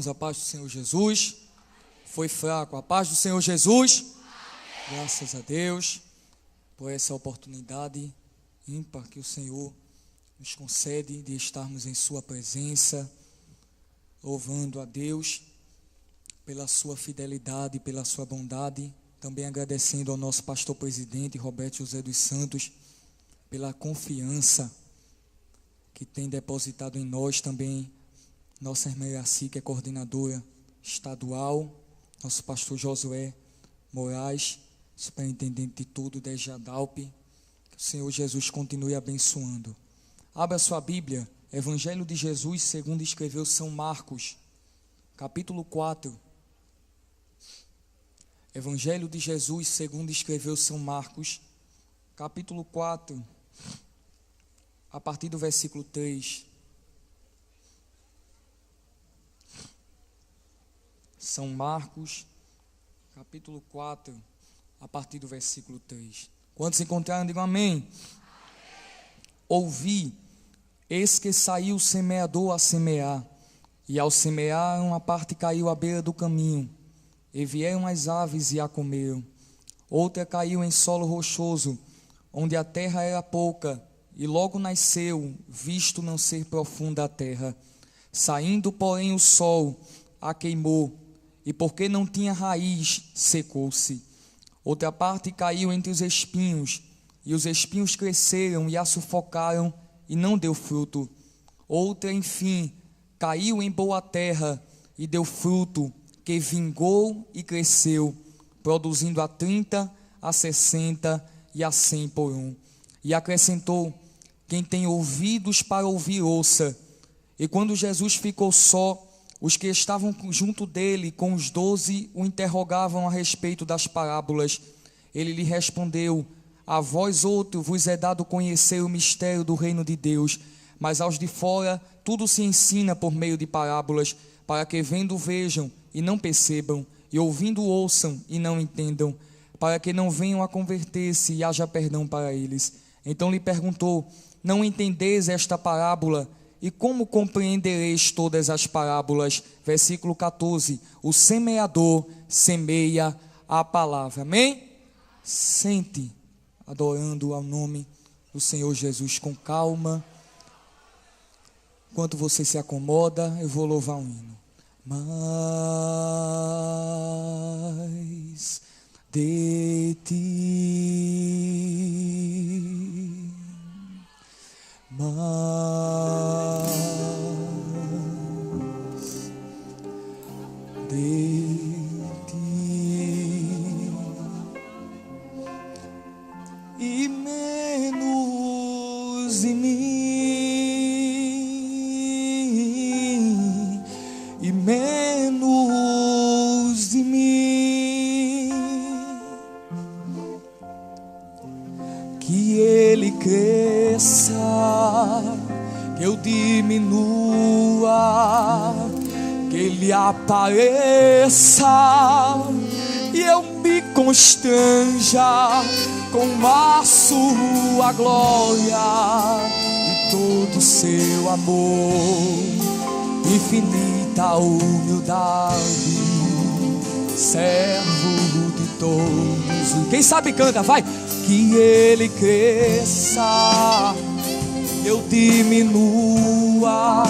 irmãos, a paz do Senhor Jesus. Foi fraco, a paz do Senhor Jesus. Graças a Deus por essa oportunidade ímpar que o Senhor nos concede de estarmos em sua presença, louvando a Deus pela sua fidelidade, pela sua bondade, também agradecendo ao nosso pastor presidente, Roberto José dos Santos, pela confiança que tem depositado em nós, também nossa irmã Iraci, que é coordenadora estadual, nosso pastor Josué Moraes, superintendente de tudo da Jadalp. Que o Senhor Jesus continue abençoando. Abra sua Bíblia, Evangelho de Jesus segundo escreveu São Marcos, capítulo 4. Evangelho de Jesus segundo escreveu São Marcos, capítulo 4, a partir do versículo 3. São Marcos, capítulo 4, a partir do versículo 3. Quantos encontraram, digam amém. Amém. Ouvi, eis que saiu o semeador a semear, e ao semear uma parte caiu à beira do caminho, e vieram as aves e a comeram. Outra caiu em solo rochoso, onde a terra era pouca, e logo nasceu, visto não ser profunda a terra. Saindo, porém, o sol a queimou, e porque não tinha raiz, secou-se. Outra parte caiu entre os espinhos, e os espinhos cresceram e a sufocaram, e não deu fruto. Outra, enfim, caiu em boa terra, e deu fruto, que vingou e cresceu, produzindo a 30, a 60 e a 100 por um. E acrescentou: quem tem ouvidos para ouvir, ouça. E quando Jesus ficou só, os que estavam junto dele, com os 12, o interrogavam a respeito das parábolas. Ele lhe respondeu: a vós outro vos é dado conhecer o mistério do reino de Deus, mas aos de fora tudo se ensina por meio de parábolas, para que vendo vejam e não percebam, e ouvindo ouçam e não entendam, para que não venham a converter-se e haja perdão para eles. Então lhe perguntou: não entendeis esta parábola? E como compreendereis todas as parábolas? Versículo 14: o semeador semeia a palavra. Amém? Sente, adorando ao nome do Senhor Jesus com calma. Enquanto você se acomoda, eu vou louvar um hino. Mais de ti, mais de ti e menos de mim, e menos de mim, que ele cresça, que eu diminua, que ele apareça e eu me constranja com a sua glória e todo o seu amor, infinita humildade, servo de todos. Quem sabe canta, vai. Que ele cresça, eu diminua,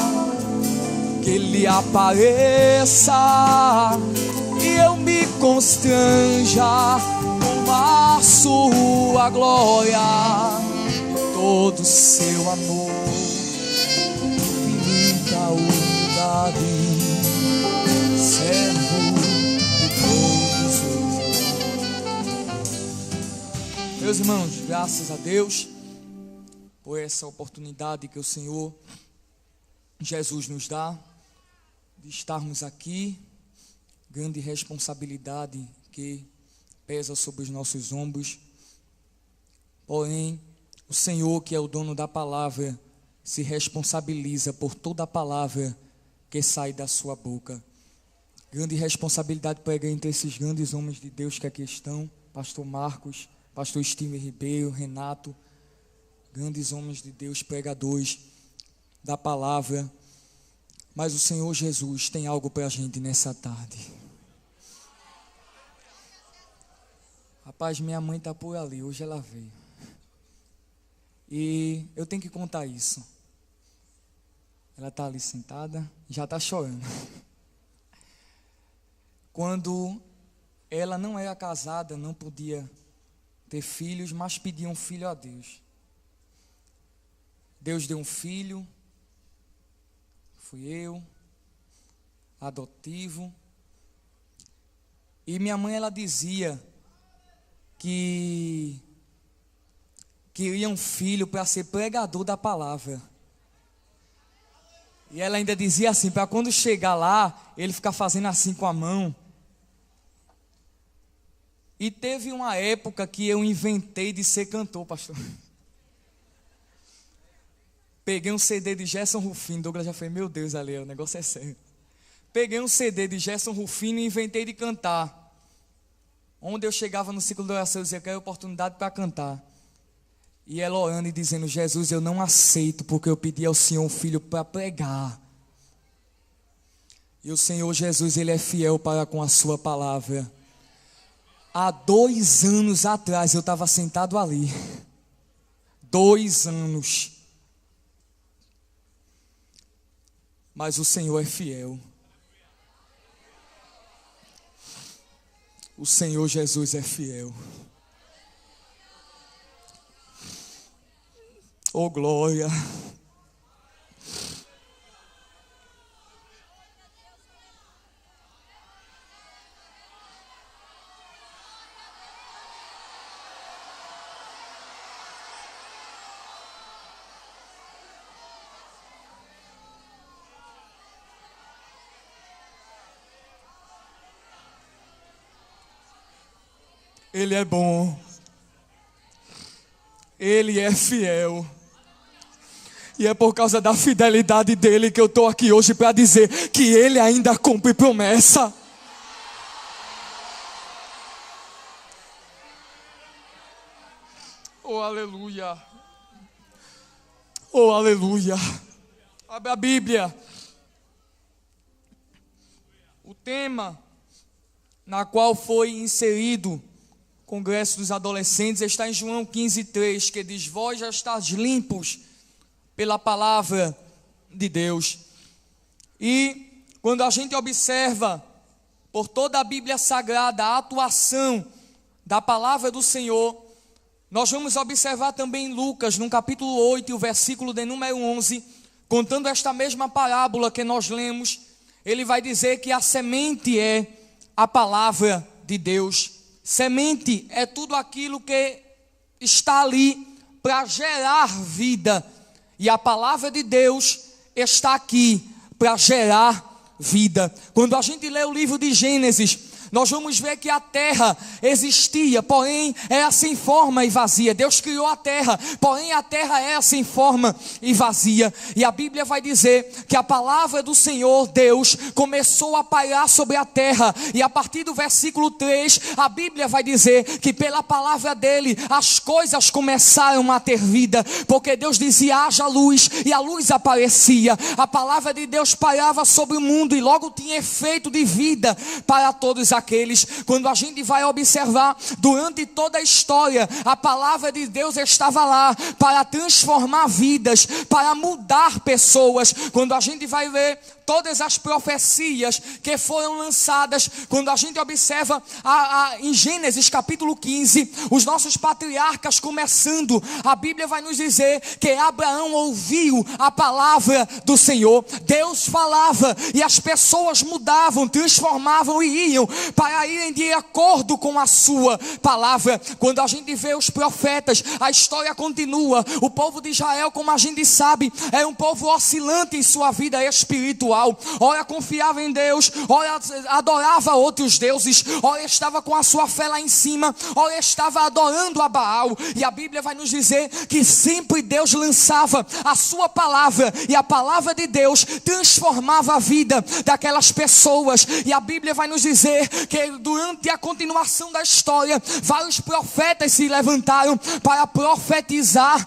que ele apareça e eu me constranja com a sua glória e todo o seu amor, infinita humildade, servo de todos. Meus irmãos, graças a Deus por essa oportunidade que o Senhor Jesus nos dá de estarmos aqui, grande responsabilidade que pesa sobre os nossos ombros. Porém, o Senhor, que é o dono da palavra, se responsabiliza por toda a palavra que sai da sua boca. Grande responsabilidade pregar entre esses grandes homens de Deus que aqui estão, pastor Marcos, pastor Steven Ribeiro, Renato, grandes homens de Deus, pregadores da palavra. Mas o Senhor Jesus tem algo para a gente nessa tarde. Rapaz, minha mãe está por ali, hoje ela veio. E eu tenho que contar isso. Ela está ali sentada, já está chorando. Quando ela não era casada, não podia ter filhos, mas pedia um filho a Deus. Deus deu um filho, fui eu, adotivo. E minha mãe, ela dizia que queria um filho para ser pregador da palavra. E ela ainda dizia assim, para quando chegar lá, ele ficar fazendo assim com a mão. E teve uma época que eu inventei de ser cantor, pastor. Peguei um CD de Gerson Rufino, Douglas já foi, meu Deus, ali, o negócio é sério. Peguei um CD de Gerson Rufino e inventei de cantar. Onde eu chegava no ciclo de oração, eu dizia que era oportunidade para cantar. E ela orando e dizendo, Jesus, eu não aceito, porque eu pedi ao Senhor um filho para pregar. E o Senhor Jesus, Ele é fiel para com a sua palavra. Há 2 anos atrás, eu estava sentado ali. 2 anos. Mas o Senhor é fiel. O Senhor Jesus é fiel. Oh, glória. Ele é bom. Ele é fiel. E é por causa da fidelidade dele que eu estou aqui hoje para dizer que ele ainda cumpre promessa. Oh, aleluia. Oh, aleluia. Abre a Bíblia. O tema na qual foi inserido o Congresso dos Adolescentes está em João 15:3, que diz, vós já estáis limpos pela palavra de Deus. E quando a gente observa por toda a Bíblia Sagrada a atuação da palavra do Senhor, nós vamos observar também em Lucas, no capítulo 8, o versículo de número 11, contando esta mesma parábola que nós lemos, ele vai dizer que a semente é a palavra de Deus. Semente é tudo aquilo que está ali para gerar vida. E a palavra de Deus está aqui para gerar vida. Quando a gente lê o livro de Gênesis, nós vamos ver que a terra existia, porém era sem forma e vazia. Deus criou a terra, porém a terra era sem forma e vazia. E a Bíblia vai dizer que a palavra do Senhor Deus começou a pairar sobre a terra. E a partir do versículo 3, a Bíblia vai dizer que pela palavra dele as coisas começaram a ter vida. Porque Deus dizia, haja luz, e a luz aparecia. A palavra de Deus pairava sobre o mundo e logo tinha efeito de vida para todos aqueles. Quando a gente vai observar durante toda a história, a palavra de Deus estava lá para transformar vidas, para mudar pessoas. Quando a gente vai ler todas as profecias que foram lançadas, quando a gente observa em Gênesis capítulo 15, os nossos patriarcas começando, a Bíblia vai nos dizer que Abraão ouviu a palavra do Senhor. Deus falava e as pessoas mudavam, transformavam e iam para irem de acordo com a sua palavra. Quando a gente vê os profetas, a história continua. O povo de Israel, como a gente sabe, é um povo oscilante em sua vida espiritual. Ora confiava em Deus, ora adorava outros deuses, ora estava com a sua fé lá em cima, ora estava adorando a Baal. E a Bíblia vai nos dizer que sempre Deus lançava a sua palavra, e a palavra de Deus transformava a vida daquelas pessoas. E a Bíblia vai nos dizer que durante a continuação da história, vários profetas se levantaram para profetizar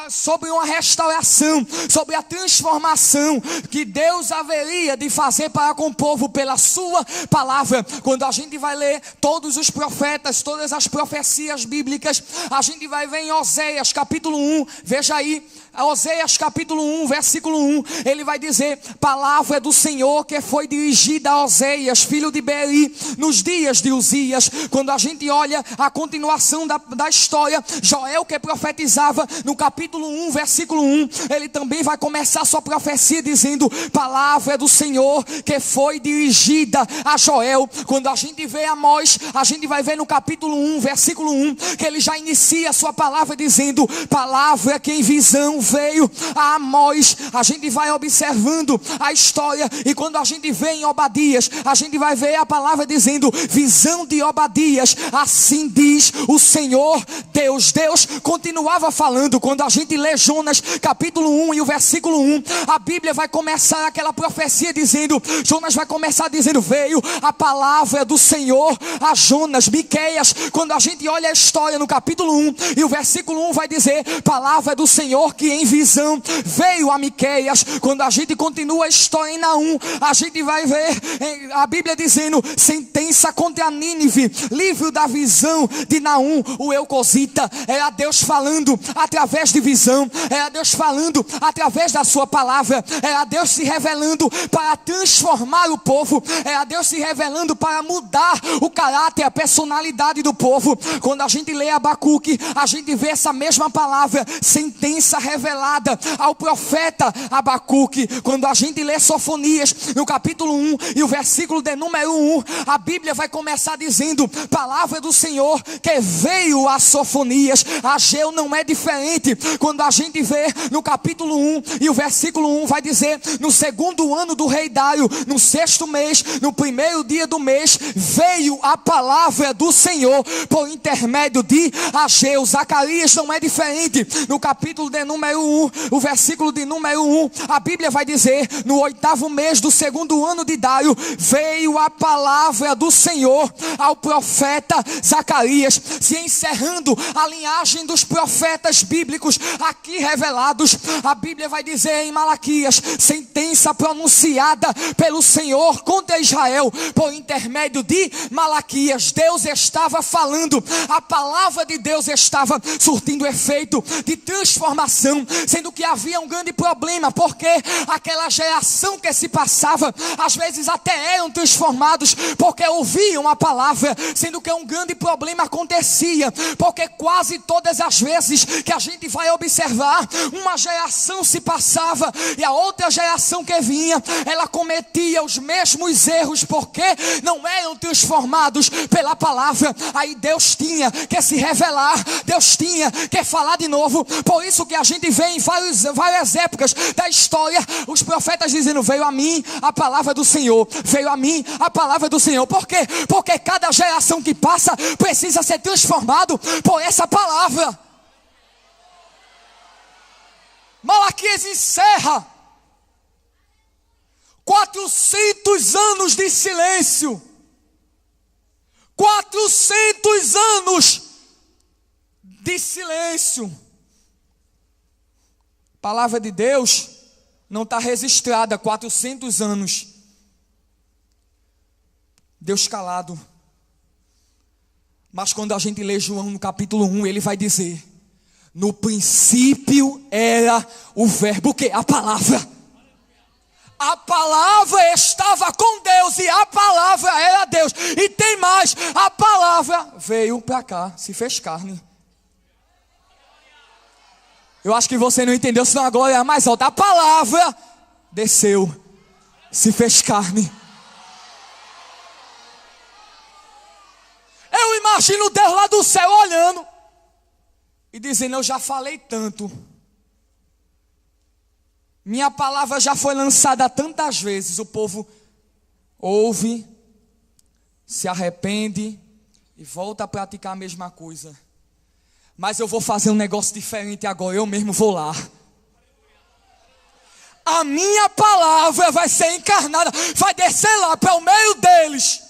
sobre uma restauração, sobre a transformação que Deus haveria de fazer para com o povo pela sua palavra. Quando a gente vai ler todos os profetas, todas as profecias bíblicas, a gente vai ver em Oséias capítulo 1, veja aí, Oséias capítulo 1, versículo 1, ele vai dizer: palavra do Senhor que foi dirigida a Oséias, filho de Beeri, nos dias de Uzias. Quando a gente olha a continuação da história, Joel, que profetizava no capítulo 1, versículo 1, ele também vai começar sua profecia dizendo: palavra do Senhor que foi dirigida a Joel. Quando a gente vê Amós, a gente vai ver no capítulo 1, versículo 1, que ele já inicia a sua palavra dizendo: palavra que em visão veio a Amós. A gente vai observando a história, e quando a gente vê em Obadias, a gente vai ver a palavra dizendo: visão de Obadias, assim diz o Senhor Deus. Deus continuava falando. Quando a gente lê Jonas capítulo 1 e o versículo 1, a Bíblia vai começar aquela profecia dizendo, Jonas vai começar dizendo: veio a palavra do Senhor a Jonas. Miqueias, quando a gente olha a história no capítulo 1 e o versículo 1 vai dizer: palavra do Senhor que em visão veio a Miqueias. Quando a gente continua a história em Naum, a gente vai ver a Bíblia dizendo: sentença contra Nínive, livro da visão de Naum, o Eucosita. Era Deus falando através de visão, era Deus falando através da sua palavra, era Deus se revelando para transformar o povo, era Deus se revelando para mudar o caráter, a personalidade do povo. Quando a gente lê Abacuque, a gente vê essa mesma palavra, sentença revelada ao profeta Abacuque. Quando a gente lê Sofonias no capítulo 1 e o versículo de número 1, a Bíblia vai começar dizendo: palavra do Senhor que veio a Sofonias. Ageu não é diferente. Quando a gente vê no capítulo 1 e o versículo 1 vai dizer: no segundo ano do rei Dário, no sexto mês, no primeiro dia do mês, veio a palavra do Senhor por intermédio de Ageu. Zacarias não é diferente. No capítulo de número 1, o versículo de número 1, a Bíblia vai dizer: no oitavo mês do segundo ano de Dário, veio a palavra do Senhor ao profeta Zacarias. Se encerrando a linhagem dos profetas bíblicos aqui revelados, a Bíblia vai dizer em Malaquias: sentença pronunciada pelo Senhor contra Israel por intermédio de Malaquias. Deus estava falando, a palavra de Deus estava surtindo efeito de transformação, sendo que havia um grande problema, porque aquela geração que se passava, às vezes até eram transformados porque ouviam a palavra, sendo que um grande problema acontecia, porque quase todas as vezes que a gente vai observar, uma geração se passava e a outra geração que vinha, ela cometia os mesmos erros, porque não eram transformados pela palavra. Aí Deus tinha que se revelar, Deus tinha que falar de novo. Por isso que a gente vê em várias épocas da história, os profetas dizendo: veio a mim a palavra do Senhor, veio a mim a palavra do Senhor. Por quê? Porque cada geração que passa precisa ser transformado por essa palavra. Malaquias encerra 400 anos de silêncio, 400 anos de silêncio. A palavra de Deus não está registrada há 400 anos. Deus calado. Mas quando a gente lê João no capítulo 1, ele vai dizer: no princípio era o verbo. O quê? A palavra. A palavra estava com Deus e a palavra era Deus. E tem mais, a palavra veio para cá, se fez carne. Eu acho que você não entendeu, senão a glória é mais alta. A palavra desceu, se fez carne. Eu imagino Deus lá do céu olhando e dizendo: eu já falei tanto, minha palavra já foi lançada tantas vezes, o povo ouve, se arrepende e volta a praticar a mesma coisa. Mas eu vou fazer um negócio diferente agora, eu mesmo vou lá. A minha palavra vai ser encarnada, vai descer lá para o meio deles.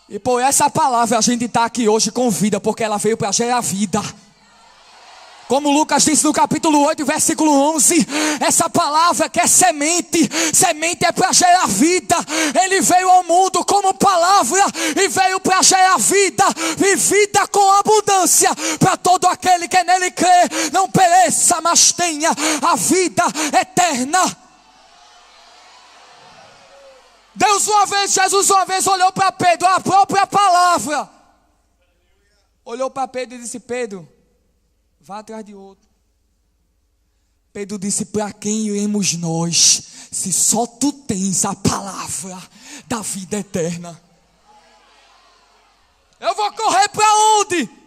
E por essa palavra a gente está aqui hoje com vida, porque ela veio para gerar vida. Como Lucas disse no capítulo 8, versículo 11, essa palavra que é semente, semente é para gerar vida. Ele veio ao mundo como palavra e veio para gerar vida, e vida com abundância, para todo aquele que nele crê, não pereça, mas tenha a vida eterna. Jesus uma vez olhou para Pedro, a própria palavra, olhou para Pedro e disse: Pedro, vá atrás de outro. Pedro disse: para quem iremos nós, se só tu tens a palavra da vida eterna? Eu vou correr para onde?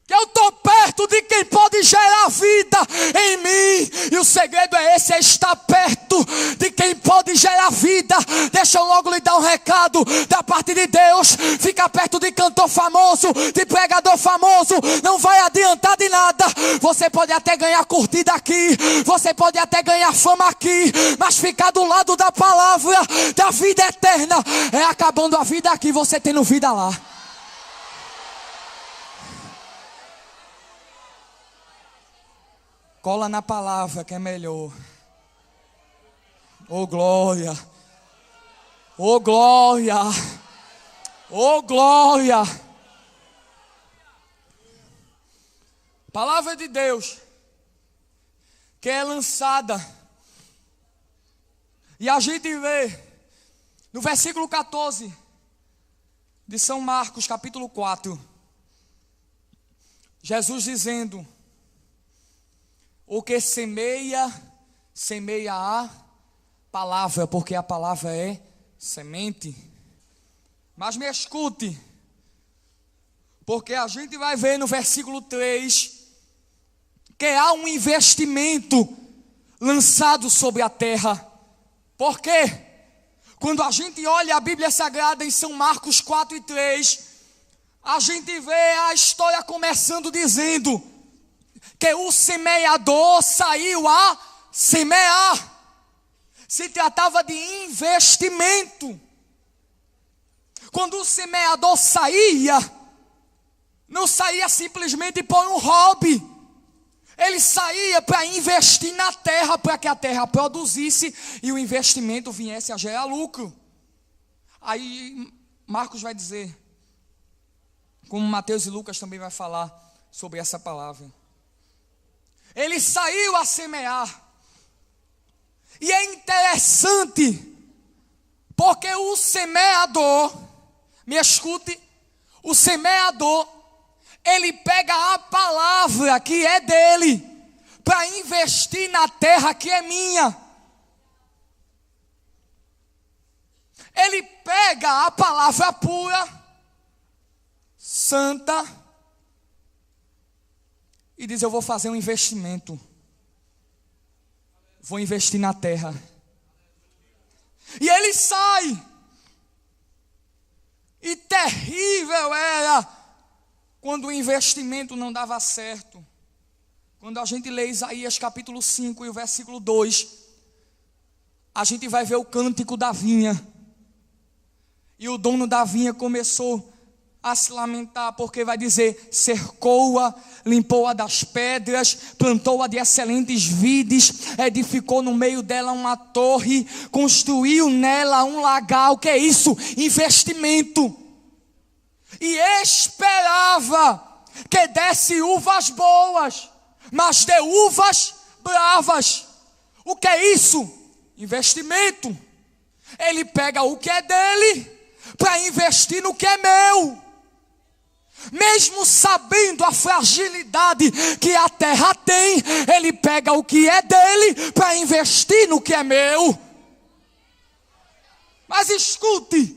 Que eu estou perto de quem pode gerar vida em mim. E o segredo é esse, é estar perto de quem pode gerar vida. Deixa eu logo lhe dar um recado da parte de Deus. Fica perto de cantor famoso, de pregador famoso, não vai adiantar de nada. Você pode até ganhar curtida aqui, você pode até ganhar fama aqui, mas ficar do lado da palavra da vida eterna é acabando a vida aqui, você tendo vida lá. Cola na palavra que é melhor. Oh glória, oh glória, oh glória. Palavra de Deus que é lançada. E a gente vê no versículo 14 de São Marcos, capítulo 4, Jesus dizendo: o que semeia, semeia a palavra, porque a palavra é semente. Mas me escute, porque a gente vai ver no versículo 3 que há um investimento lançado sobre a terra. Por quê? Quando a gente olha a Bíblia Sagrada em São Marcos 4 e 3, a gente vê a história começando dizendo que o semeador saiu a semear. Se tratava de investimento. Quando o semeador saía, não saía simplesmente por um hobby. Ele saía para investir na terra, para que a terra produzisse e o investimento viesse a gerar lucro. Aí Marcos vai dizer, como Mateus e Lucas também vai falar sobre essa palavra. Ele saiu a semear. E é interessante, porque o semeador, me escute, o semeador, ele pega a palavra que é dele, para investir na terra que é minha. Ele pega a palavra pura, santa, e diz: eu vou fazer um investimento. Vou investir na terra. E ele sai. E terrível era quando o investimento não dava certo. Quando a gente lê Isaías capítulo 5 e o versículo 2, a gente vai ver o cântico da vinha. E o dono da vinha começou a se lamentar, porque vai dizer: cercou-a, limpou-a das pedras, plantou-a de excelentes vides, edificou no meio dela uma torre, construiu nela um lagar. O que é isso? Investimento. E esperava que desse uvas boas, mas deu uvas bravas. O que é isso? Investimento. Ele pega o que é dele para investir no que é meu. Mesmo sabendo a fragilidade que a terra tem, ele pega o que é dele para investir no que é meu. Mas escute,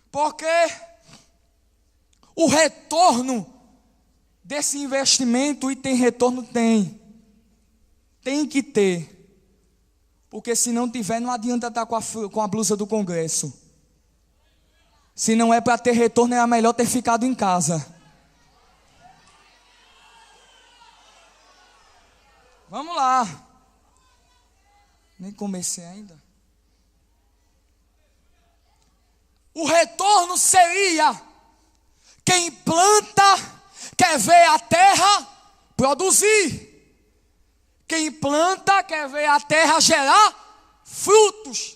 porque o retorno desse investimento, e tem retorno, tem que ter, porque se não tiver, não adianta estar com a blusa do Congresso. Se não é para ter retorno, é melhor ter ficado em casa. Vamos lá. Nem comecei ainda. o retorno seria: quem planta quer ver a terra produzir. Quem planta quer ver a terra gerar frutos.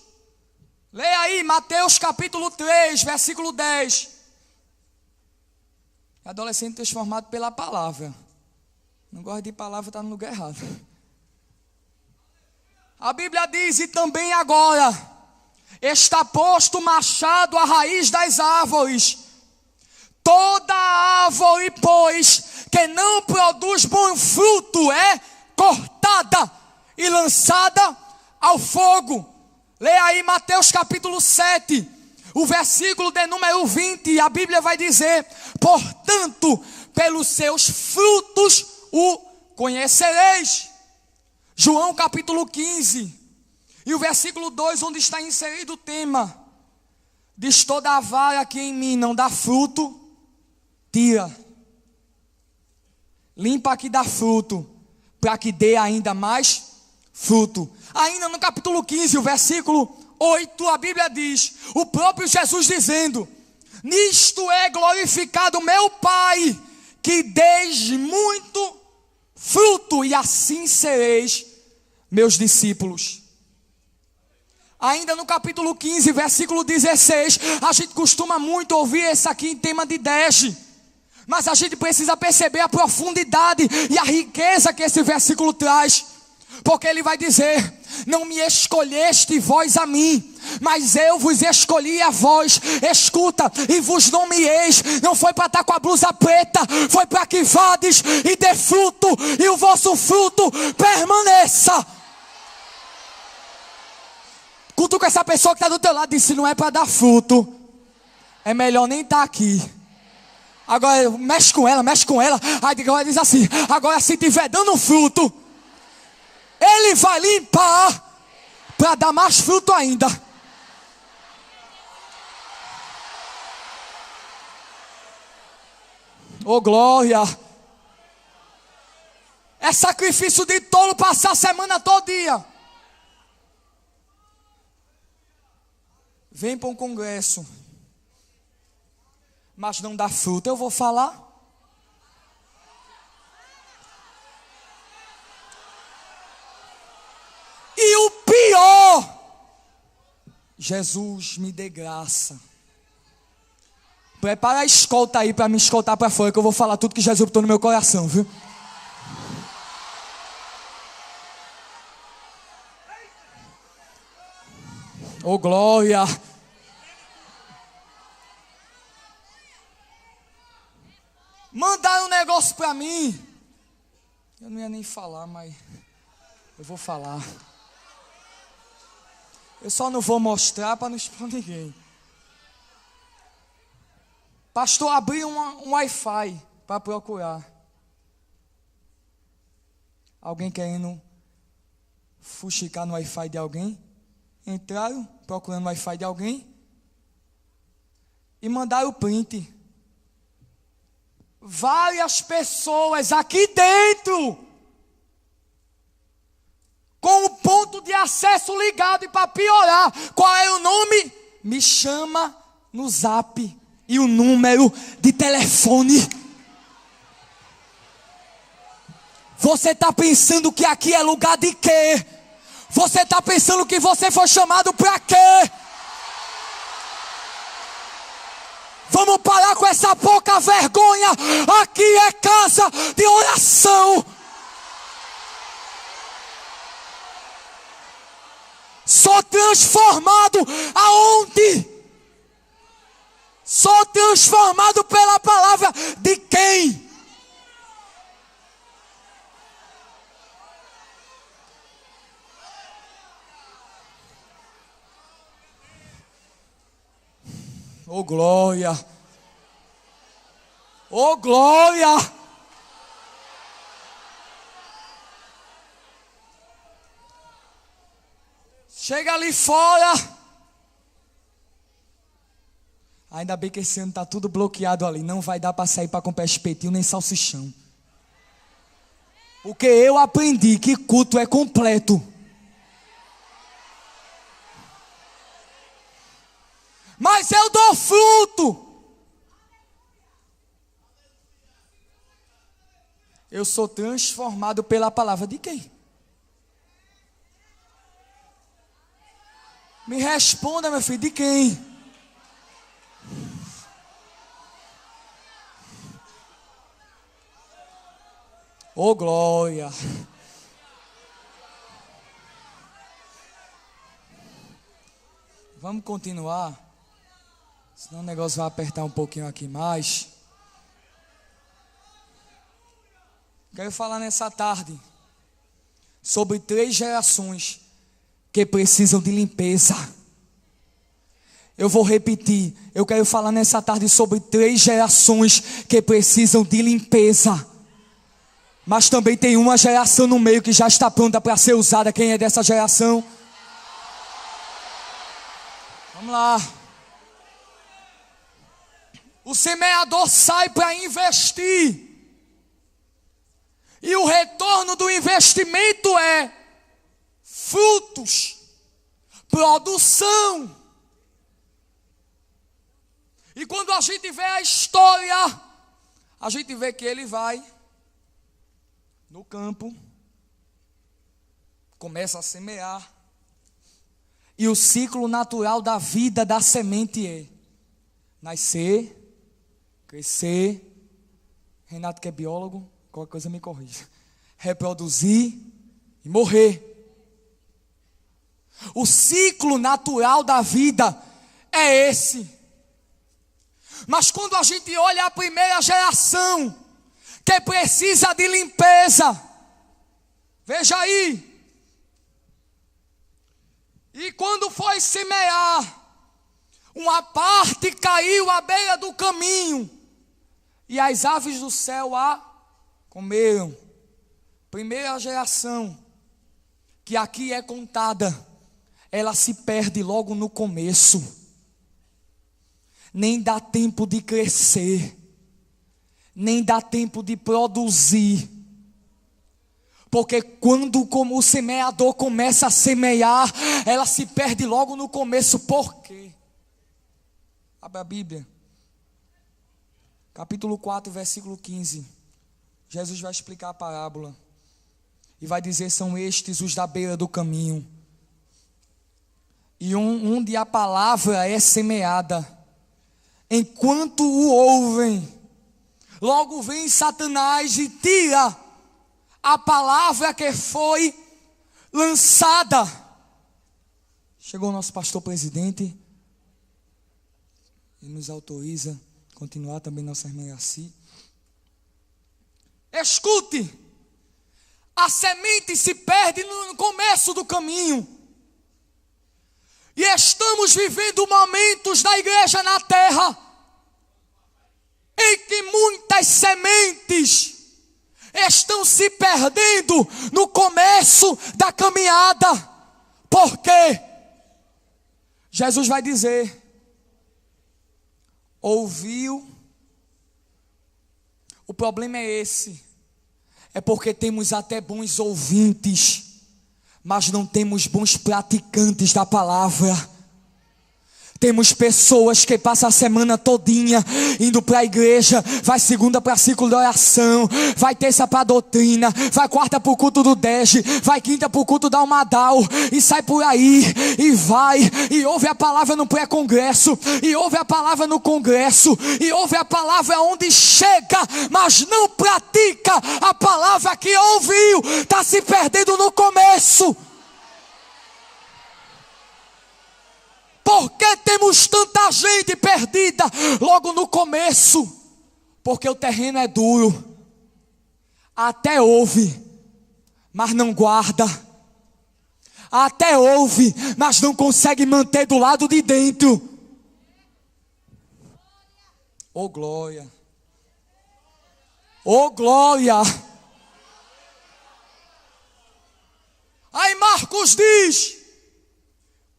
Leia aí Mateus capítulo 3, versículo 10. Adolescente transformado pela palavra. Não gosta de palavra, está no lugar errado. A Bíblia diz: e também agora está posto o machado à raiz das árvores. Toda árvore, pois, que não produz bom fruto é cortada e lançada ao fogo. Leia aí Mateus capítulo 7, o versículo de número 20. A Bíblia vai dizer: portanto, pelos seus frutos o conhecereis. João capítulo 15, e o versículo 2, onde está inserido o tema: diz: toda a vara que em mim não dá fruto, tira. Limpa que dá fruto, para que dê ainda mais fruto. Ainda no capítulo 15, o versículo 8, a Bíblia diz, o próprio Jesus dizendo: nisto é glorificado meu Pai, que deis muito fruto, e assim sereis meus discípulos. Ainda no capítulo 15, versículo 16, a gente costuma muito ouvir esse aqui em tema de Dege, mas a gente precisa perceber a profundidade e a riqueza que esse versículo traz, porque ele vai dizer: não me escolheste vós a mim, mas eu vos escolhi a vós. Escuta, e vos nomeeis. Não foi para estar com a blusa preta, foi para que vades e dê fruto, e o vosso fruto permaneça. Cutuca essa pessoa que está do teu lado e diz: se não é para dar fruto, é melhor nem estar aqui. Agora mexe com ela. Aí agora diz assim: agora se estiver dando fruto, ele vai limpar para dar mais fruto ainda. Oh glória! É sacrifício de tolo passar a semana todo dia. Vem para um congresso, mas não dá fruto. Eu vou falar. E o pior: Jesus me dê graça. Prepara a escolta aí para me escoltar para fora, que eu vou falar tudo que Jesus botou no meu coração, viu? Oh glória! Mandaram um negócio para mim. Eu não ia nem falar, mas eu vou falar. Eu só não vou mostrar para não expor ninguém. Pastor abriu um Wi-Fi para procurar. Alguém querendo fuxicar no Wi-Fi de alguém? Entraram procurando o Wi-Fi de alguém e mandaram o print. Várias pessoas aqui dentro com o ponto de acesso ligado, e para piorar, qual é o nome? Me chama no zap e o número de telefone. Você está pensando que aqui é lugar de quê? Você está pensando que você foi chamado para quê? Vamos parar com essa pouca vergonha. Aqui é casa de oração. Sou transformado aonde? Sou transformado pela palavra de quem? Oh glória! Oh glória! Chega ali fora. Ainda bem que esse ano está tudo bloqueado ali. Não vai dar para sair para comprar espetinho nem salsichão. Porque eu aprendi que culto é completo. Mas mas eu dou fruto. Eu sou transformado pela palavra de quem? Me responda, meu filho, de quem? Oh, glória! Vamos continuar, senão o negócio vai apertar um pouquinho aqui mais. Quero falar nessa tarde sobre 3 gerações que precisam de limpeza. Eu vou repetir, eu quero falar nessa tarde sobre 3 gerações que precisam de limpeza. Mas também tem uma geração no meio que já está pronta para ser usada. Quem é dessa geração? Vamos lá. O semeador sai para investir. E o retorno do investimento é frutos, produção. E quando a gente vê a história, a gente vê que ele vai no campo, começa a semear, e o ciclo natural da vida da semente é nascer, crescer, Renato que é biólogo, qualquer coisa me corrija, reproduzir e morrer. O ciclo natural da vida é esse. Mas quando a gente olha a primeira geração, que precisa de limpeza, veja aí, e quando foi semear, uma parte caiu à beira do caminho, e as aves do céu a comeram. Primeira geração, que aqui é contada, ela se perde logo no começo, nem dá tempo de crescer, nem dá tempo de produzir, porque quando o semeador começa a semear, ela se perde logo no começo. Por quê? Abre a Bíblia, capítulo 4, versículo 15, Jesus vai explicar a parábola, e vai dizer: são estes os da beira do caminho, e onde a palavra é semeada, enquanto o ouvem, logo vem Satanás e tira a palavra que foi lançada. Chegou o nosso pastor presidente, ele nos autoriza a continuar também nossa irmã Yaci. Escute, a semente se perde no começo do caminho, e estamos vivendo momentos da igreja na terra, em que muitas sementes estão se perdendo no começo da caminhada. Por quê? Jesus vai dizer: ouviu. O problema é esse, é porque temos até bons ouvintes, mas não temos bons praticantes da palavra. Temos pessoas que passam a semana todinha indo para a igreja, vai segunda para ciclo de oração, vai terça para doutrina, vai quarta para o culto do DEG, vai quinta para o culto da Almadal, e sai por aí, e vai, e ouve a palavra no pré-congresso, e ouve a palavra no congresso, e ouve a palavra onde chega, mas não pratica a palavra que ouviu, está se perdendo no começo. Por que temos tanta gente perdida logo no começo? Porque o terreno é duro. Até ouve, mas não guarda. Até ouve, mas não consegue manter do lado de dentro. Oh glória! Oh glória! Aí Marcos diz: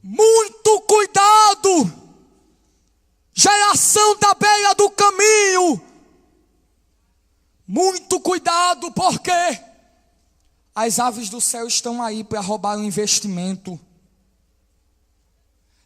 muito cuidado, geração da beira do caminho. Muito cuidado, porque as aves do céu estão aí para roubar o investimento.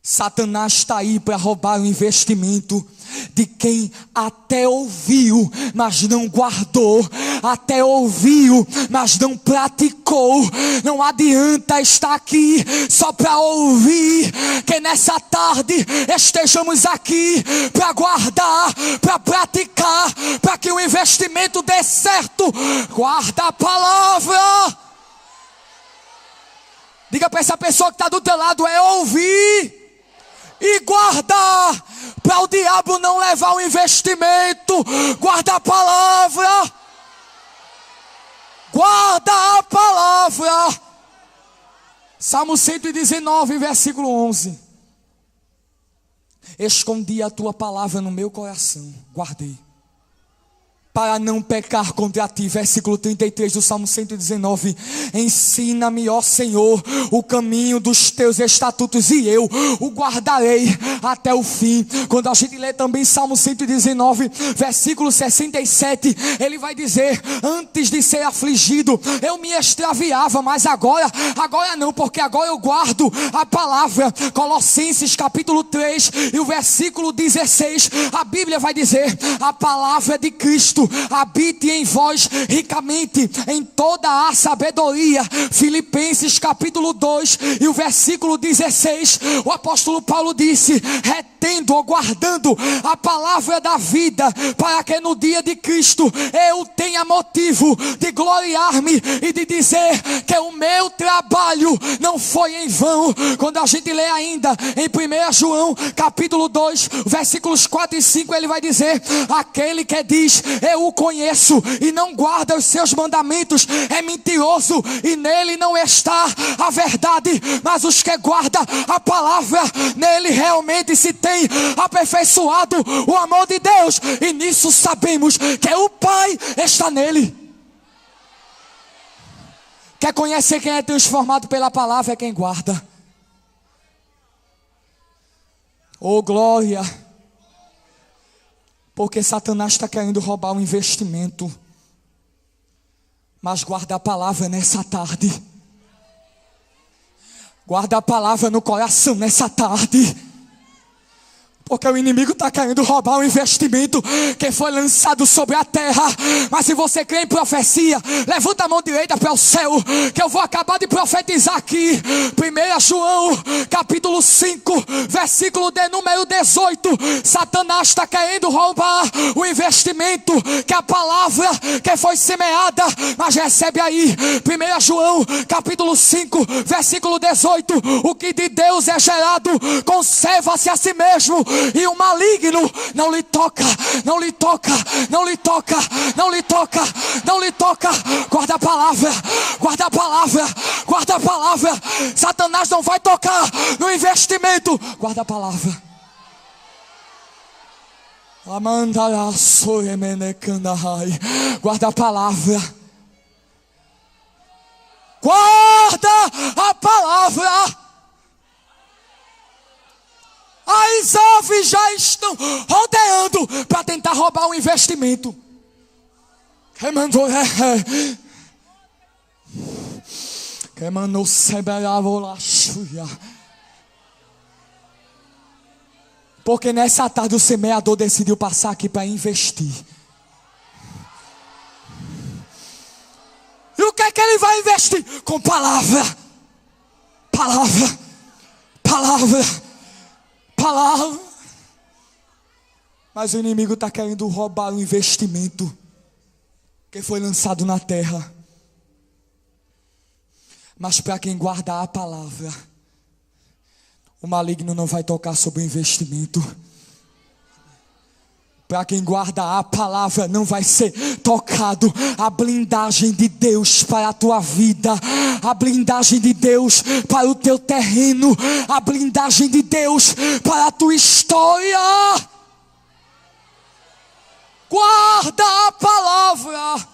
Satanás está aí para roubar o investimento de quem até ouviu, mas não guardou, até ouviu, mas não praticou. Não adianta estar aqui só para ouvir, que nessa tarde estejamos aqui para guardar, para praticar, para que o investimento dê certo. Guarda a palavra. Diga para essa pessoa que está do teu lado, é ouvir e guardar, para o diabo não levar o investimento. Guarda a palavra. Guarda a palavra. Salmo 119, versículo 11. Escondi a tua palavra no meu coração, guardei, para não pecar contra ti. Versículo 33 do Salmo 119. Ensina-me, ó Senhor, o caminho dos teus estatutos, e eu o guardarei até o fim. Quando a gente lê também Salmo 119, versículo 67, ele vai dizer: antes de ser afligido, eu me extraviava, mas agora não, porque agora eu guardo a palavra. Colossenses capítulo 3 e o versículo 16, a Bíblia vai dizer: a palavra de Cristo habite em vós ricamente em toda a sabedoria. Filipenses capítulo 2 e o versículo 16, o apóstolo Paulo disse: retendo ou guardando a palavra da vida, para que no dia de Cristo eu tenha motivo de gloriar-me e de dizer que o meu trabalho não foi em vão. Quando a gente lê ainda em 1 João capítulo 2 versículos 4 e 5, ele vai dizer: aquele que diz eu o conheço e não guarda os seus mandamentos é mentiroso, e nele não está a verdade. Mas os que guardam a palavra, nele realmente se tem aperfeiçoado o amor de Deus, e nisso sabemos que o Pai está nele. Quer conhecer quem é transformado pela palavra? É quem guarda. Oh glória! Porque Satanás está querendo roubar o investimento. Mas guarda a palavra nessa tarde. Guarda a palavra no coração nessa tarde. Porque o inimigo está querendo roubar o investimento que foi lançado sobre a terra. Mas se você crê em profecia, levanta a mão direita para o céu, que eu vou acabar de profetizar aqui. 1 João capítulo 5 versículo de número 18. Satanás está querendo roubar o investimento, que a palavra que foi semeada. Mas recebe aí 1 João capítulo 5 versículo 18. O que de Deus é gerado conserva-se a si mesmo, e o maligno não lhe toca, não lhe toca, não lhe toca, não lhe toca, não lhe toca. Guarda a palavra, guarda a palavra, guarda a palavra. Satanás não vai tocar no investimento. Guarda a palavra. Guarda a palavra. Guarda a palavra. As aves já estão rodeando para tentar roubar o investimento. Quem mandou? Quem mandou? Porque nessa tarde o semeador decidiu passar aqui para investir. E o que é que ele vai investir? Com palavra. Palavra. Palavra. Palavra. Mas o inimigo está querendo roubar o investimento que foi lançado na terra. Mas para quem guarda a palavra, o maligno não vai tocar sobre o investimento. Para quem guarda a palavra, não vai ser tocado. A blindagem de Deus para a tua vida, a blindagem de Deus para o teu terreno, a blindagem de Deus para a tua história. Guarda a palavra.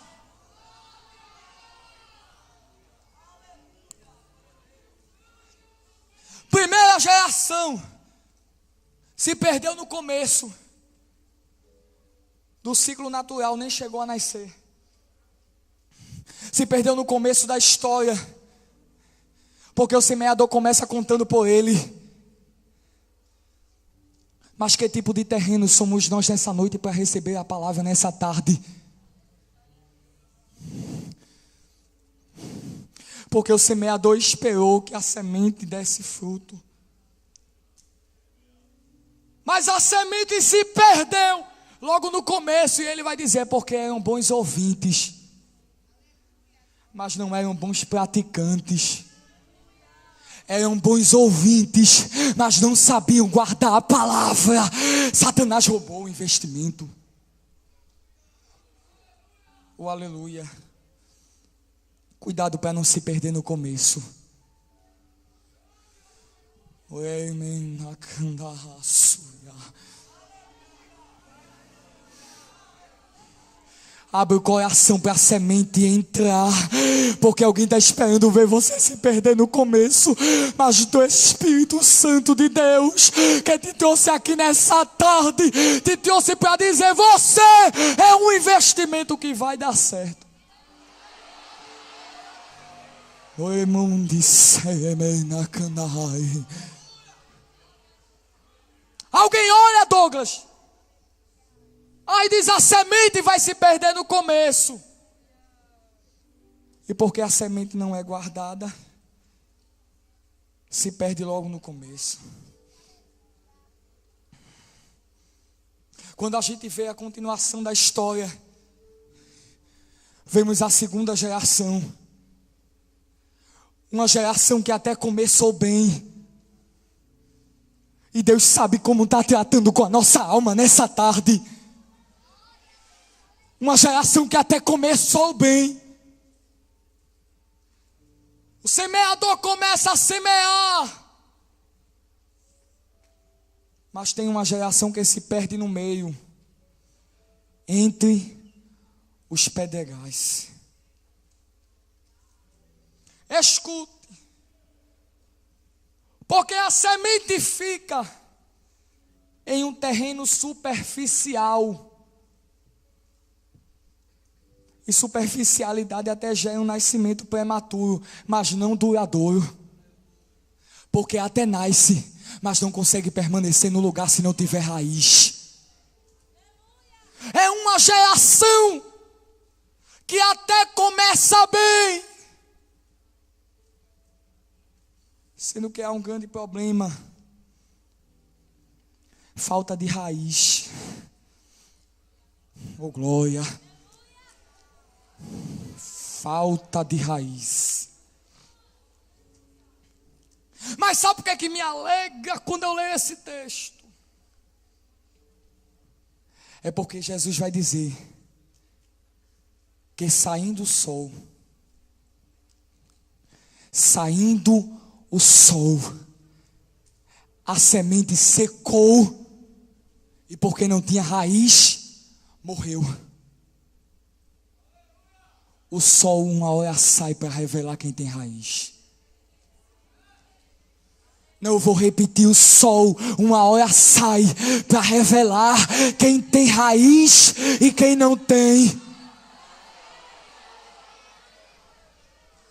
Primeira geração se perdeu no começo do ciclo natural, nem chegou a nascer. Se perdeu no começo da história, porque o semeador começa contando por ele. Mas que tipo de terreno somos nós nessa noite para receber a palavra nessa tarde? Porque o semeador esperou que a semente desse fruto. Mas a semente se perdeu logo no começo, e ele vai dizer, porque eram bons ouvintes, mas não eram bons praticantes. Eram bons ouvintes, mas não sabiam guardar a palavra. Satanás roubou o investimento. Oh, aleluia. Cuidado para não se perder no começo. Abre o coração para a semente entrar, porque alguém está esperando ver você se perder no começo, mas do Espírito Santo de Deus, que te trouxe aqui nessa tarde, te trouxe para dizer, você é um investimento que vai dar certo. Alguém olha, Douglas, aí diz, a semente vai se perder no começo. E porque a semente não é guardada, se perde logo no começo. Quando a gente vê a continuação da história, vemos a segunda geração. Uma geração que até começou bem. E Deus sabe como está tratando com a nossa alma nessa tarde. Uma geração que até começou bem. O semeador começa a semear. Mas tem uma geração que se perde no meio, entre os pedregais. Escute. Porque a semente fica em um terreno superficial. E superficialidade até gera um nascimento prematuro, mas não duradouro. Porque até nasce, mas não consegue permanecer no lugar se não tiver raiz. É uma geração que até começa bem, sendo que há um grande problema: falta de raiz. Oh, glória! Falta de raiz. Mas sabe por que me alegra quando eu leio esse texto? É porque Jesus vai dizer que saindo o sol, a semente secou, e porque não tinha raiz, morreu. O sol uma hora sai para revelar quem tem raiz. Não, eu vou repetir, o sol uma hora sai para revelar quem tem raiz e quem não tem.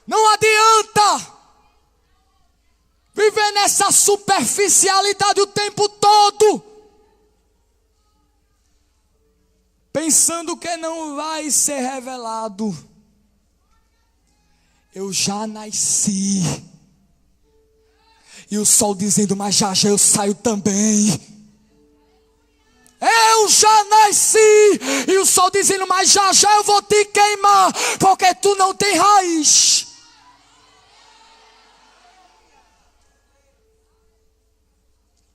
Não adianta viver nessa superficialidade o tempo todo, pensando que não vai ser revelado. Eu já nasci. E o sol dizendo, mas já eu saio também. Eu já nasci. E o sol dizendo, mas já eu vou te queimar, porque tu não tem raiz.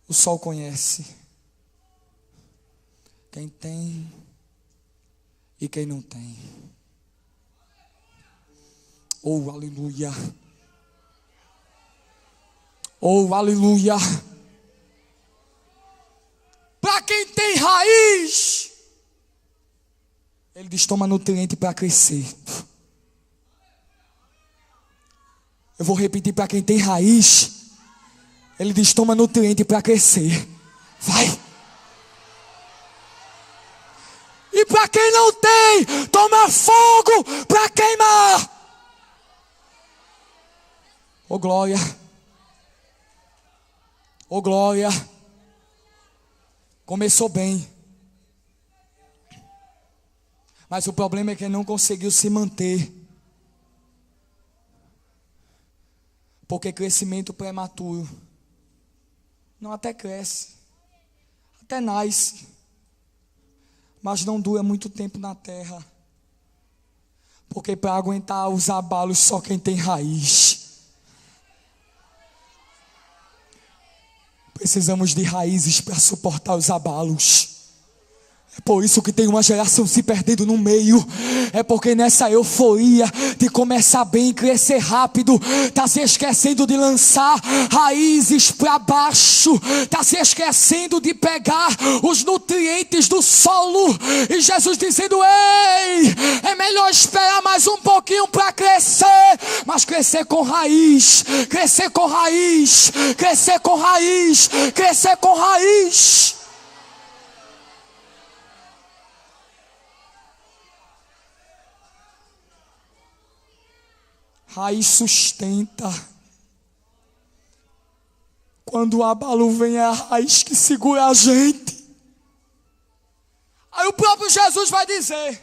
O sol conhece quem tem e quem não tem. Oh, aleluia. Oh, aleluia. Para quem tem raiz, ele diz, toma nutriente para crescer. Eu vou repetir, para quem tem raiz, ele diz, toma nutriente para crescer. Vai. E para quem não tem, toma fogo para queimar. Oh, glória. Oh, glória. Começou bem. Mas o problema é que ele não conseguiu se manter. Porque crescimento prematuro. Não, até cresce. Até nasce. Mas não dura muito tempo na terra. Porque para aguentar os abalos só quem tem raiz. Precisamos de raízes para suportar os abalos. É por isso que tem uma geração se perdendo no meio. É porque nessa euforia de começar bem e crescer rápido, está se esquecendo de lançar raízes para baixo. Está se esquecendo de pegar os nutrientes do solo. E Jesus dizendo: ei, é melhor esperar mais um pouquinho para crescer. Mas crescer com raiz. Crescer com raiz. Crescer com raiz. Crescer com raiz. Raiz sustenta. Quando o abalo vem, é a raiz que segura a gente. Aí o próprio Jesus vai dizer: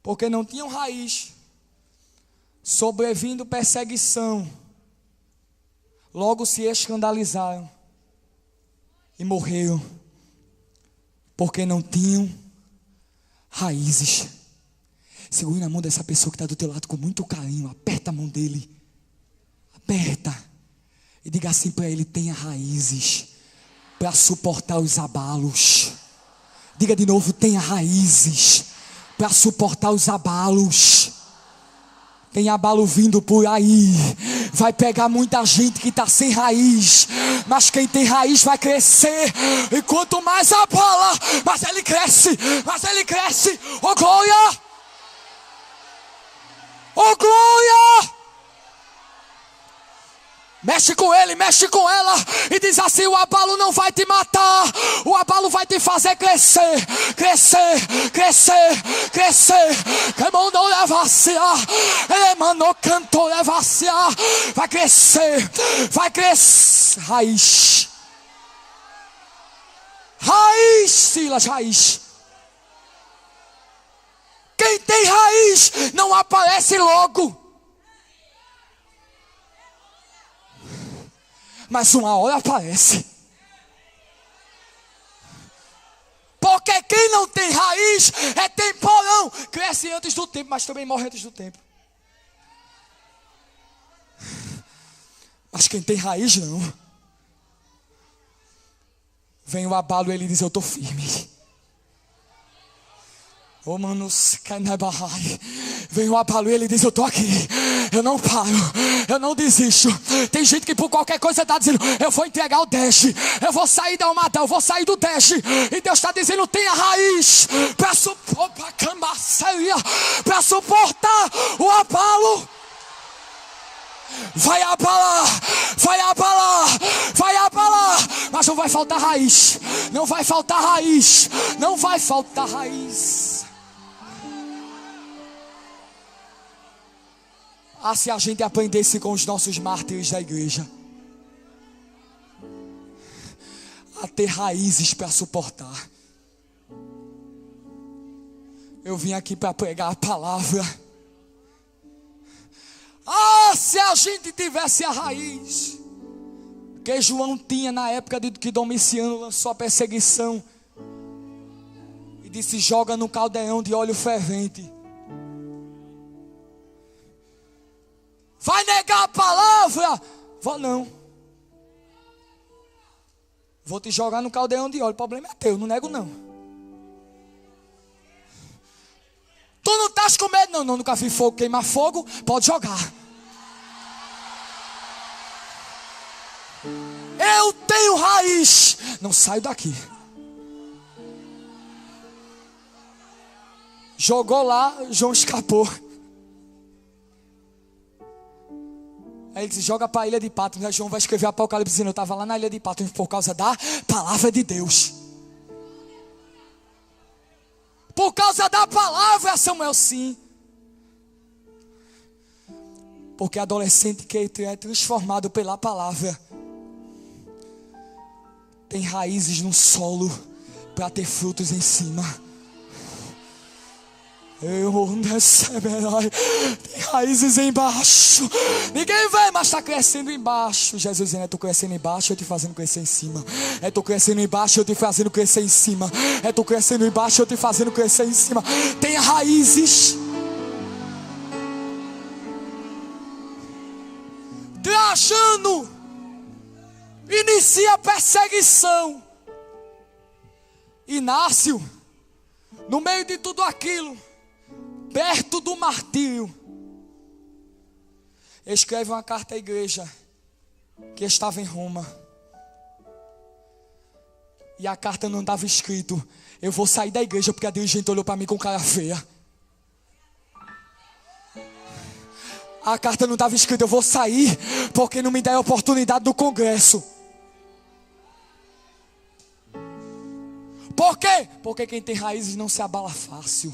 porque não tinham raiz, sobrevindo perseguição, logo se escandalizaram e morreram, porque não tinham raízes. Segure na mão dessa pessoa que está do teu lado com muito carinho. Aperta a mão dele. Aperta. E diga assim para ele: tenha raízes para suportar os abalos. Diga de novo: tenha raízes para suportar os abalos. Tem abalo vindo por aí. Vai pegar muita gente que está sem raiz. Mas quem tem raiz vai crescer. E quanto mais abala, mais ele cresce. Mais ele cresce. Oh glória! Oh glória! Mexe com ele, mexe com ela. E diz assim: o abalo não vai te matar. O abalo vai te fazer crescer. Crescer, crescer, crescer. Queimando levacia. Emano canto levacia. Vai crescer. Vai crescer. Raiz. Raiz, Silas, raiz. Quem tem raiz não aparece logo. Mas uma hora aparece. Porque quem não tem raiz é temporão. Cresce antes do tempo, mas também morre antes do tempo. Mas quem tem raiz não. Vem o abalo e ele diz: eu estou firme. Oh, mano, vem o abalo e ele diz: eu estou aqui, eu não paro, eu não desisto. Tem gente que por qualquer coisa está dizendo: eu vou entregar o Dash, eu vou sair da Almadão, eu vou sair do Dash. E Deus está dizendo: tenha raiz para suportar o abalo. Vai abalar, vai abalar, vai abalar. Mas não vai faltar raiz, não vai faltar raiz, não vai faltar raiz. Ah, se a gente aprendesse com os nossos mártires da igreja a ter raízes para suportar. Eu vim aqui para pregar a palavra. Ah, se a gente tivesse a raiz que João tinha na época de que Domiciano lançou a perseguição e disse: joga no caldeirão de óleo fervente. Vai negar a palavra? Vou não. Vou te jogar no caldeirão de óleo. O problema é teu, não nego não. Tu não estás com medo? Não, nunca vi fogo queimar fogo. Pode jogar. Eu tenho raiz. Não saio daqui. Jogou lá, João escapou. Aí ele disse: joga para a ilha de Patmos. Aí João vai escrever Apocalipse dizendo: eu estava lá na ilha de Patmos por causa da palavra de Deus. Por causa da palavra, Samuel, sim. Porque adolescente que é transformado pela palavra tem raízes no solo para ter frutos em cima. Tem raízes embaixo. Ninguém vê, mas está crescendo embaixo. Jesus dizendo: é tu crescendo embaixo, eu te fazendo crescer em cima. É tu crescendo embaixo, eu te fazendo crescer em cima. É tu crescendo embaixo, eu te fazendo crescer em cima. Tem raízes. Trajano inicia a perseguição. Inácio, no meio de tudo aquilo, perto do martírio, escreve uma carta à igreja que estava em Roma. E a carta não estava escrito: eu vou sair da igreja porque a dirigente olhou para mim com cara feia. A carta não estava escrita: eu vou sair porque não me der a oportunidade do congresso. Por quê? Porque quem tem raízes não se abala fácil.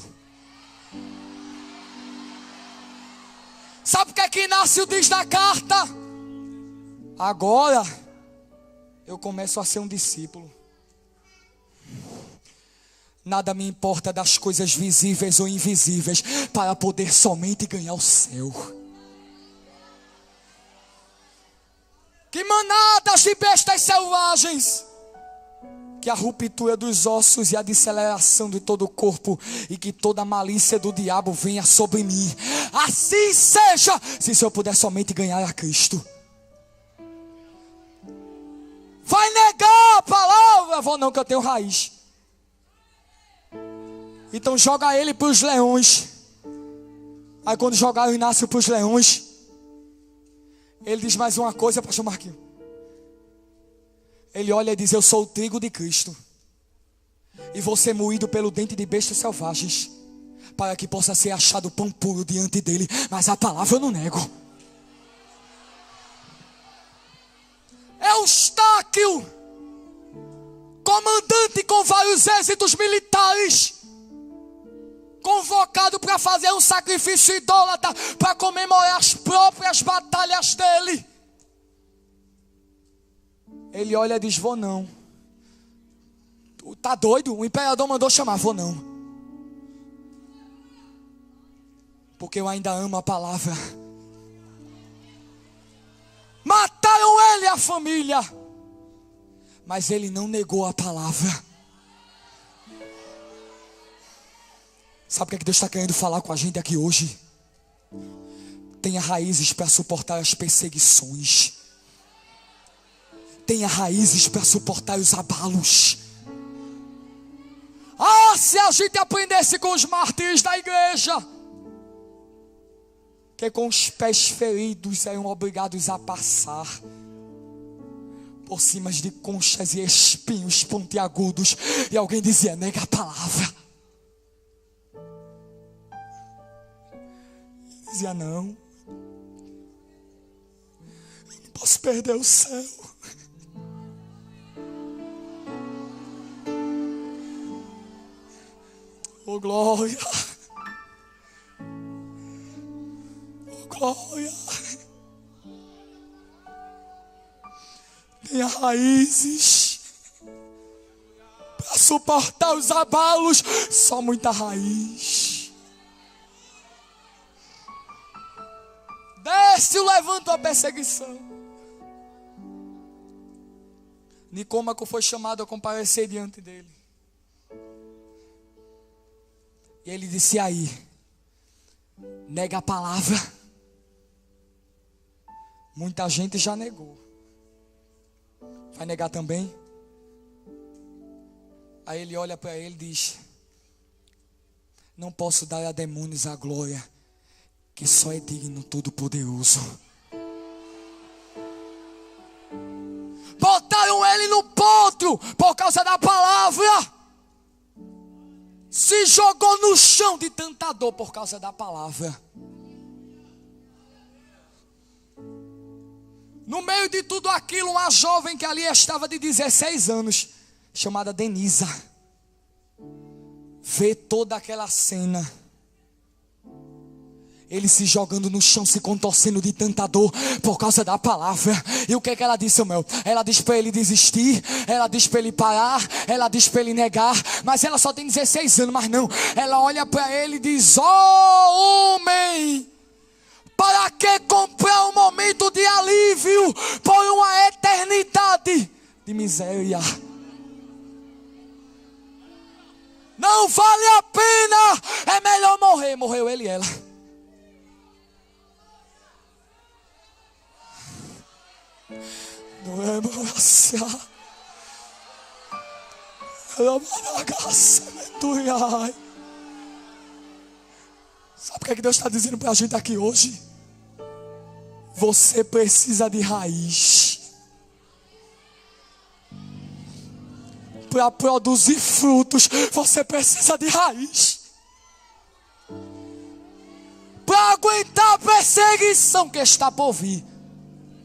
Sabe o que é que Inácio diz na carta? Agora eu começo a ser um discípulo. Nada me importa das coisas visíveis ou invisíveis, para poder somente ganhar o céu. Que manadas de bestas selvagens, que a ruptura dos ossos e a deceleração de todo o corpo, e que toda a malícia do diabo venha sobre mim. Assim seja, se eu puder somente ganhar a Cristo. Vai negar a palavra? Vou não, que eu tenho raiz. Então joga ele para os leões. Aí quando jogaram o Inácio para os leões, ele diz mais uma coisa, pastor Marquinhos. Ele olha e diz: eu sou o trigo de Cristo, e vou ser moído pelo dente de bestas selvagens, para que possa ser achado pão puro diante dele. Mas a palavra eu não nego. Eustáquio, comandante com vários êxitos militares, convocado para fazer um sacrifício idólatra, para comemorar as próprias batalhas dele. Ele olha e diz: vou não. Tu tá doido? O imperador mandou chamar. Vou não, porque eu ainda amo a palavra. Mataram ele e a família, mas ele não negou a palavra. Sabe o que Deus está querendo falar com a gente aqui hoje? Tenha raízes para suportar as perseguições. Tenha raízes para suportar os abalos. Ah, se a gente aprendesse com os mártires da igreja, que com os pés feridos eram obrigados a passar por cima de conchas e espinhos pontiagudos, e alguém dizia: nega a palavra. Ele dizia: não, eu não posso perder o céu. Oh glória, oh glória. Tenha raízes para suportar os abalos. Só muita raiz. Desce o levanto a perseguição. Nicômaco foi chamado a comparecer diante dele. E ele disse: aí, nega a palavra. Muita gente já negou. Vai negar também? Aí ele olha para ele e diz: não posso dar a demônios a glória que só é digno Todo-Poderoso. Botaram ele no potro por causa da palavra. Se jogou no chão de tanta dor por causa da palavra. No meio de tudo aquilo, uma jovem que ali estava de 16 anos, chamada Denisa, vê toda aquela cena Ele se jogando no chão, se contorcendo de tanta dor por causa da palavra. E o que é que ela disse, Samuel? Ela diz para ele desistir, ela diz para ele parar, ela diz para ele negar. Mas ela só tem 16 anos, mas não. Ela olha para ele e diz: ó homem, para que comprar um momento de alívio por uma eternidade de miséria? Não vale a pena, é melhor morrer. Morreu ele e ela. Não é graça. Sabe o que é que Deus está dizendo para a gente aqui hoje? Você precisa de raiz para produzir frutos. Você precisa de raiz para aguentar a perseguição que está por vir.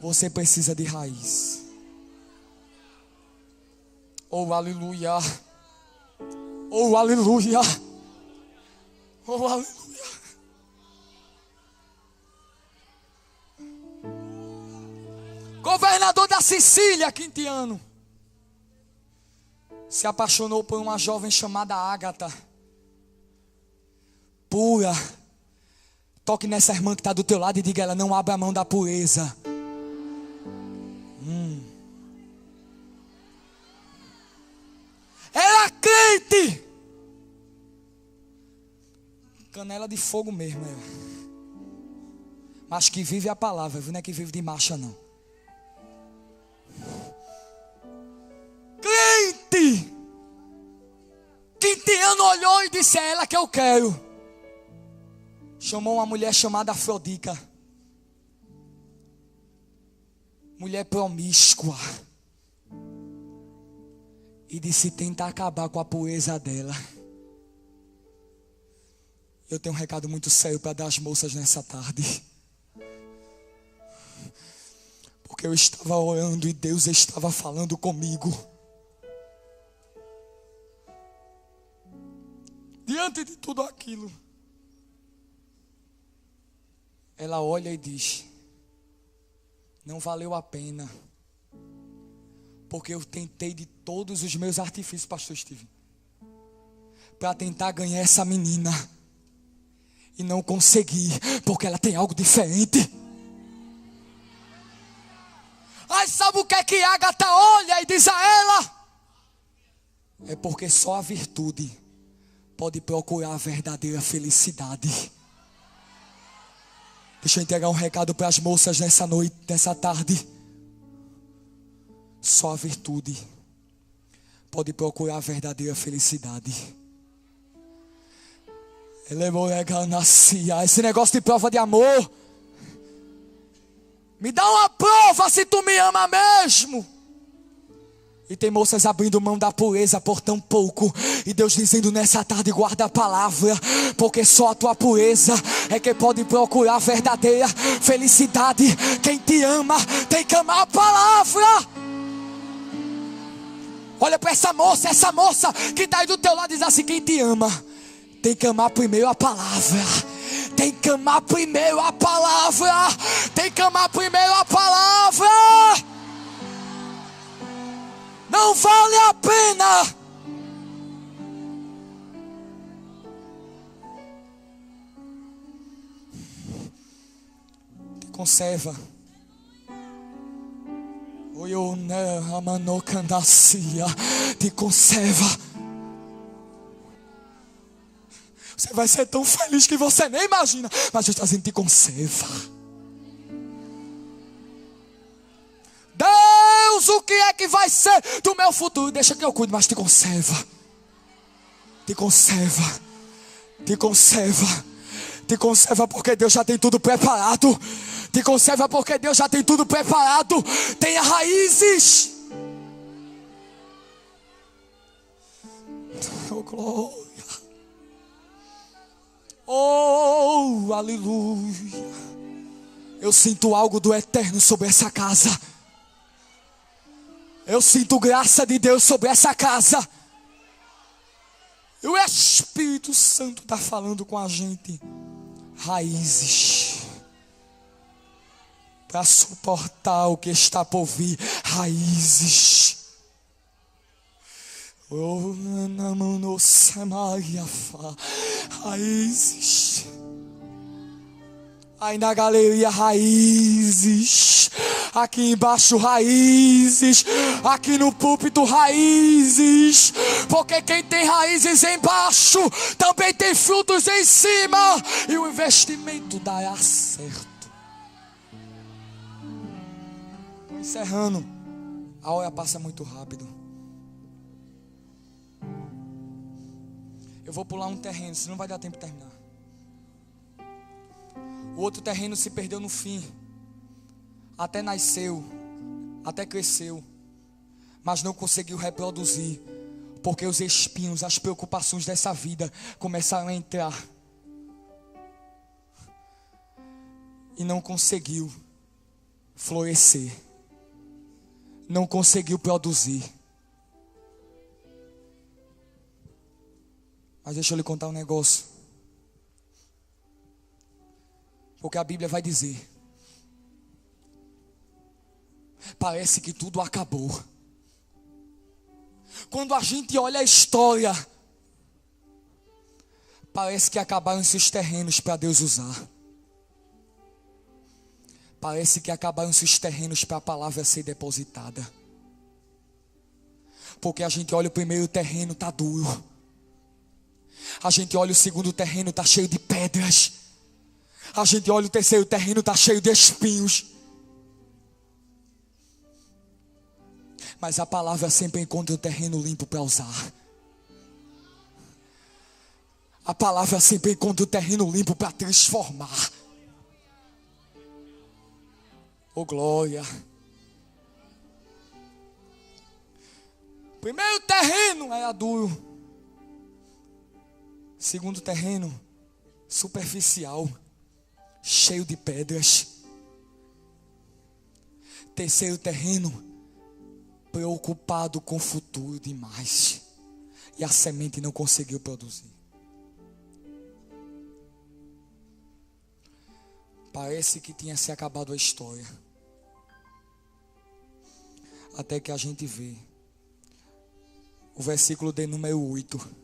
Você precisa de raiz. Oh, aleluia. Oh, aleluia. Oh, aleluia. Governador da Sicília, Quintiano, se apaixonou por uma jovem chamada Ágata. Pura. Toque nessa irmã que está do teu lado e diga: ela não abre a mão da pureza. Era crente. Canela de fogo mesmo, mas que vive a palavra, não é que vive de marcha não. Crente. Quintiano olhou e disse: é ela que eu quero. Chamou uma mulher chamada Afrodita, mulher promíscua, e disse: tenta acabar com a pureza dela. Eu tenho um recado muito sério para dar às moças nessa tarde. Porque eu estava orando e Deus estava falando comigo. Diante de tudo aquilo, ela olha e diz: não valeu a pena. Porque eu tentei de todos os meus artifícios, pastor Steve, para tentar ganhar essa menina. E não consegui, porque ela tem algo diferente. Aí sabe o que é que Ágata olha e diz a ela? É porque só a virtude pode procurar a verdadeira felicidade. Deixa eu entregar um recado para as moças nessa noite, nessa tarde. Só a virtude pode procurar a verdadeira felicidade. Esse negócio de prova de amor, me dá uma prova se tu me ama mesmo. E tem moças abrindo mão da pureza por tão pouco. E Deus dizendo nessa tarde: guarda a palavra, porque só a tua pureza é que pode procurar a verdadeira felicidade. Quem te ama tem que amar a palavra. Olha para essa moça que está aí do teu lado e diz assim: quem te ama tem que amar primeiro a palavra. Tem que amar primeiro a palavra. Tem que amar primeiro a palavra. Não vale a pena. Te conserva. Te conserva. Você vai ser tão feliz que você nem imagina. Mas Deus está dizendo: te conserva. Deus, o que é que vai ser do meu futuro? Deixa que eu cuido, mas te conserva. Te conserva. Te conserva. Te conserva porque Deus já tem tudo preparado. Te conserva porque Deus já tem tudo preparado. Tenha raízes. Oh, glória. Oh, aleluia. Eu sinto algo do eterno sobre essa casa. Eu sinto graça de Deus sobre essa casa. E o Espírito Santo está falando com a gente. raízes para suportar o que está por vir. Raízes. Raízes. Aí na galeria, raízes. Aqui embaixo, raízes. Aqui no púlpito, raízes. Porque quem tem raízes embaixo também tem frutos em cima. E o investimento dará certo. Estou encerrando. A hora passa muito rápido. Eu vou pular um terreno, senão não vai dar tempo de terminar. O outro terreno se perdeu no fim. Até nasceu, até cresceu, mas não conseguiu reproduzir, porque os espinhos, as preocupações dessa vida começaram a entrar. E não conseguiu florescer. Não conseguiu produzir. Mas deixa eu lhe contar um negócio. Porque a Bíblia vai dizer: parece que tudo acabou. Quando a gente olha a história, parece que acabaram-se os terrenos para Deus usar. Parece que acabaram-se os terrenos para a palavra ser depositada. Porque a gente olha o primeiro terreno, está duro. A gente olha o segundo terreno, está cheio de pedras. A gente olha o terceiro terreno, está cheio de espinhos. Mas a palavra sempre encontra um terreno limpo para usar. A palavra sempre encontra um terreno limpo para transformar. Oh glória. Primeiro terreno era duro. Segundo terreno, superficial, cheio de pedras. Terceiro terreno, preocupado com o futuro demais. E a semente não conseguiu produzir. Parece que tinha se acabado a história. Até que a gente vê o versículo de número 8.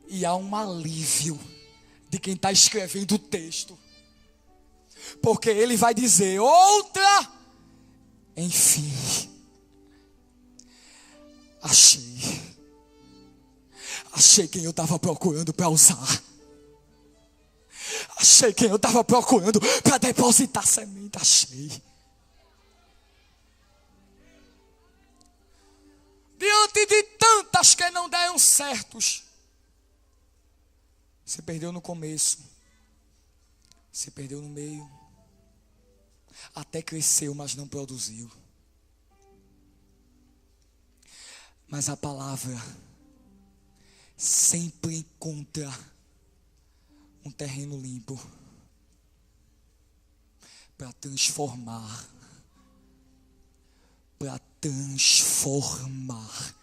E há um alívio de quem está escrevendo o texto. Porque ele vai dizer: outra, enfim, achei quem eu estava procurando para usar. Achei quem eu estava procurando para depositar semente. Achei. Diante de tantas que não deram certos, se perdeu no começo, se perdeu no meio, até cresceu, mas não produziu. Mas a palavra sempre encontra um terreno limpo para transformar. Para transformar.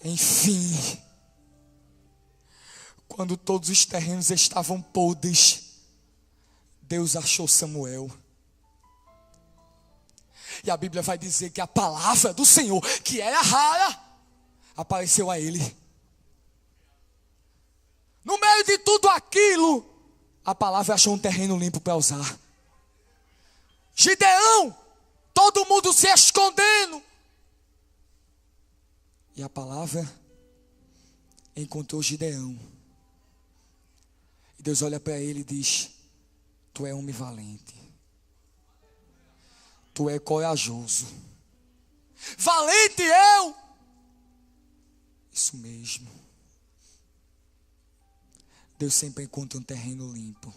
Enfim, quando todos os terrenos estavam podres, Deus achou Samuel. E a Bíblia vai dizer que a palavra do Senhor, que era rara, apareceu a ele. No meio de tudo aquilo, a palavra achou um terreno limpo para usar. Gideão, todo mundo se escondendo. E a palavra encontrou Gideão. E Deus olha para ele e diz: tu é homem valente. Tu é corajoso. Valente eu. Isso mesmo. Deus sempre encontra um terreno limpo.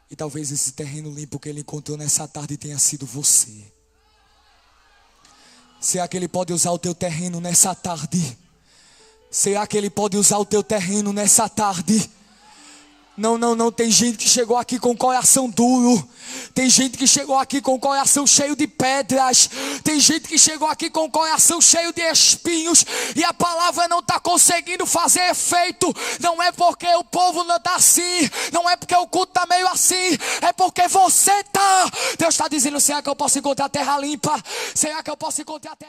E talvez esse terreno limpo que Ele encontrou nessa tarde tenha sido você. Será que Ele pode usar o teu terreno nessa tarde? Será que Ele pode usar o teu terreno nessa tarde? Não. Tem gente que chegou aqui com o coração duro. Tem gente que chegou aqui com o coração cheio de pedras. Tem gente que chegou aqui com o coração cheio de espinhos. E a palavra não está conseguindo fazer efeito. Não é porque o povo não está assim. Não é porque o culto está meio assim. É porque você está. Deus está dizendo, será que eu posso encontrar terra limpa? Será que eu posso encontrar terra